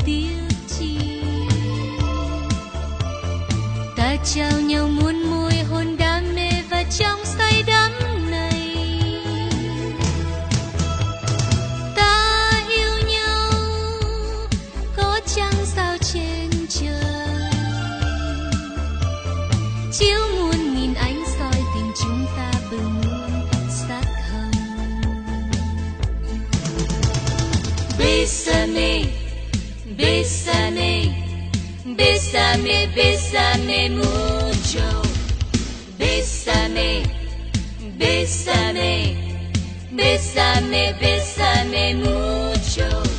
tiếc chi ta trao nhau muôn môi hôn đam mê và trong say đắm này ta yêu nhau có chăng sao trên trời chiếu muôn nghìn ánh soi tình chúng ta bừng muôn sắc hồng Bésame, bésame, bésame, bésame mucho. Bésame, bésame, bésame, bésame mucho.